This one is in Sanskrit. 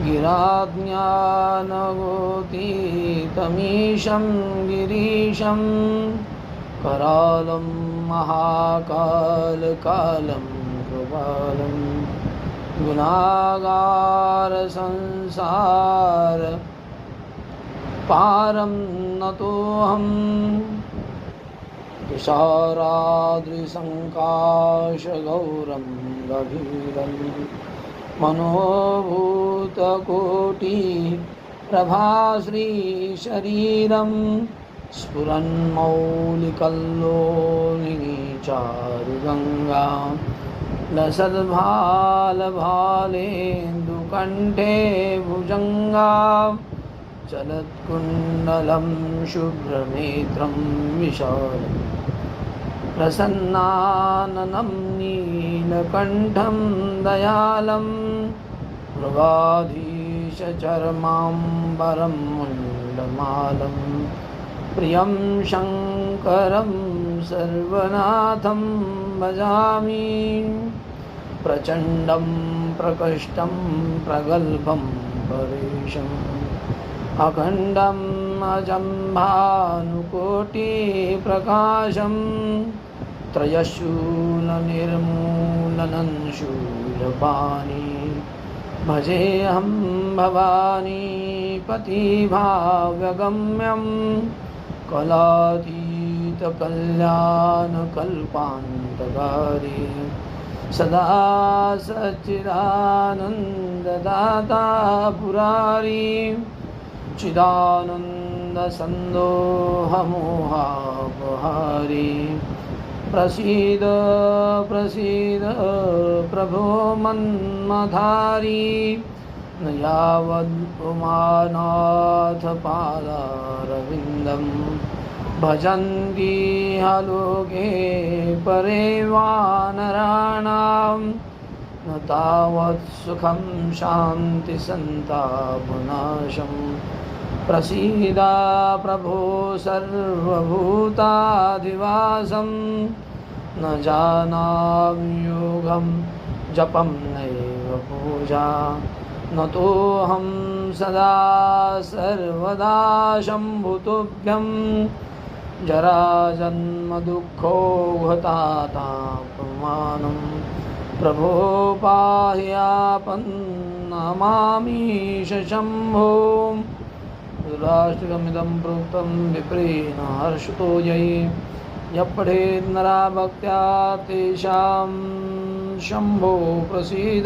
गिराज्ञानगोतीतमीशं गिरीशं करालं महाकालकालं कृपालं गुणागारसंसार पारं नतोऽहं तुषाराद्रिसङ्काशगौरं गभीरं मनोभूतकोटिप्रभाश्रीशरीरं स्फुरन्मौलिकल्लोलिनी चारुगङ्गा लसद्भालभालेन्दुकण्ठे भुजङ्गा चलत्कुण्डलं शुभ्रनेत्रं विशालं प्रसन्नाननं नीलकण्ठं दयालं मृगाधीशचर्माम्बरं मुण्डमालं प्रियं शङ्करं सर्वनाथं भजामि प्रचण्डं प्रकष्टं प्रगल्भं परेशम् अखण्डम् अजम्भानुकोटिप्रकाशं त्रयशूलनिर्मूलनं शूलपाणि भजेऽहं भवानी पतिभाव्यगम्यं कलातीतकल्याणकल्पान्तकारी सदा सच्चिदानन्ददाता पुरारी चिदानन्दसन्दोहमोहापहारी प्रसीद प्रसीद प्रभो मन्मथारी न यावदुमानाथपादारविन्दं भजन्ति लोके परे वानराणां न तावत् सुखं शान्तिसन्तापनाशं प्रसीद प्रभो सर्वभूताधिवासं न जानामि योगं जपं नैव पूजा नतोऽहं सदा सर्वदा शम्भुतुभ्यं जराजन्मदुःखोघतातापमानं प्रभो पाह्यापन्नमामीश शम्भो राष्ट्रगमिदं प्रोक्तं विप्रेण हर्षतो जयि यः पठेत् नरा भक्त्या तेषां शम्भो प्रसीद।